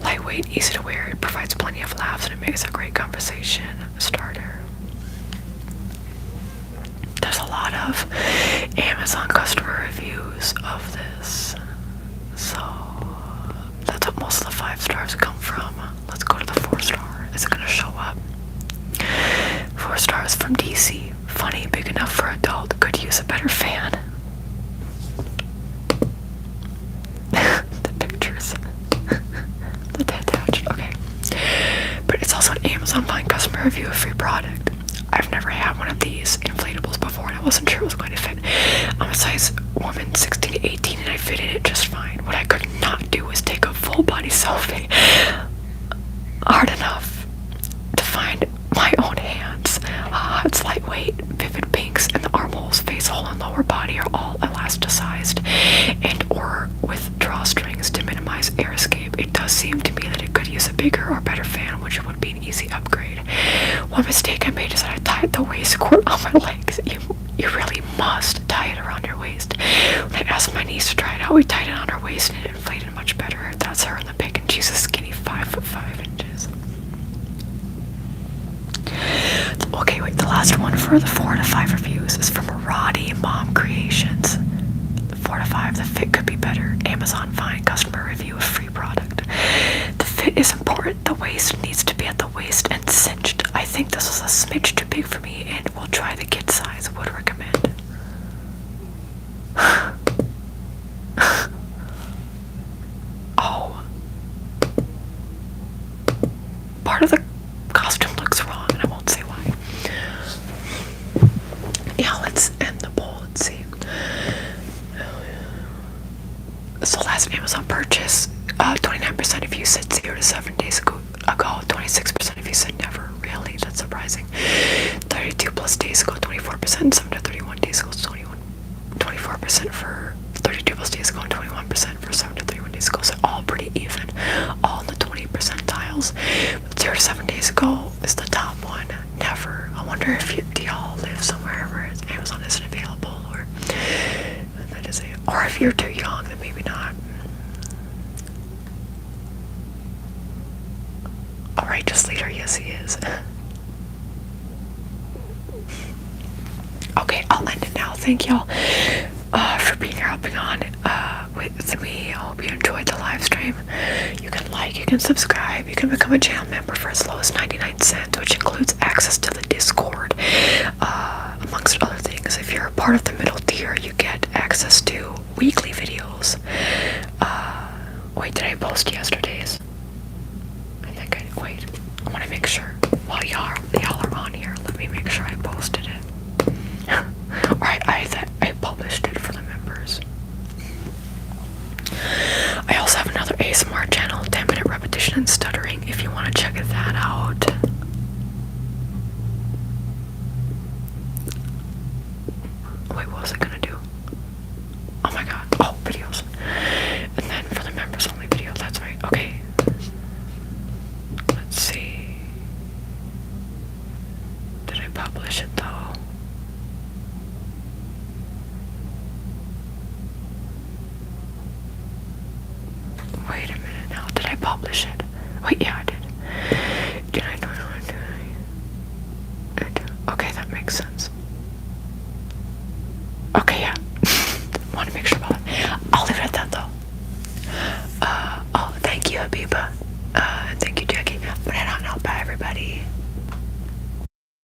Lightweight, easy to wear, it provides plenty of laughs, and it makes a great conversation starter. There's a lot of Amazon customer reviews of this, so that's what most of the 5 stars come from. Let's go to the 4 star. Is it gonna show up? 4 stars from DC. Funny, big enough for adult. Could use a better fan. The pictures. The attached. Okay. But it's also an Amazon Fine customer review of free product. I've never had one of these inflatables before, and I wasn't sure it was going to fit. I'm a size woman 16 to 18, and I fit in it just fine. What I could not do was take a full body selfie. Hard enough to find my own hands. It's lightweight, vivid pinks, and the armholes, face hole, and lower body are all elasticized and or with drawstrings to minimize air escape. It does seem to me that it could use a bigger or better fan, which would be an easy upgrade. One mistake I made is that I tied the waist cord on my legs. You really must tie it around your waist. When I asked my niece to try it out, we tied it on her waist and it inflated much better. That's her in the pic, and she's a skinny 5'5" inches. Okay, wait, the last one for the 4 to 5 reviews is from Roddy Mom Creations. 4 to 5, the fit could be better. Amazon Fine customer review of free product. The fit is important. The waist needs to be at the waist and cinched. I think this was a smidge too big for me, and we'll try the kid size. Would recommend. Oh. Part of the costume looks wrong, and I won't say why. Yeah, let's end the poll. Let's see. So last Amazon purchase, 29% if you said 0 to 7 days ago, 26% if you said never. Really? That's surprising. 32 plus days ago, 24%, 7 to 31 days ago, 24% for 32 plus days ago, and 21% for 7 to 31 days ago. So all pretty even, all in the 20 percentiles. 0 to 7 days ago is the top one. Never. I wonder if do y'all live somewhere where Amazon isn't available, or that is it. Or if you're too young, then maybe not. A righteous leader, yes he is. Okay, I'll end it now. Thank y'all for being here helping on with me. I hope you enjoyed the live stream. You can like, you can subscribe, you can become a channel member for as low as 99 cents, which includes access to the Discord, amongst other things. If you're a part of the middle tier, you get access to weekly videos. Wait, did I post yesterday's? I think I, wait, I want to make sure. While y'all are on here, let me make sure I posted it. Alright, I published it for the members. I also have another ASMR channel, 10-minute repetition and stuttering, if you want to check that out. Wait, what was I gonna do? Oh my god. Oh, videos. And then for the members only video, that's right. Okay. Let's see. Did I publish it though? Wait a minute now. Did I publish it? Wait, yeah, I did. Did I do it? Okay, that makes sense. Okay, yeah. Want to make sure about it. I'll leave it at that though. Oh, thank you, Habiba. Thank you, Jackie. But I don't know. Bye, everybody.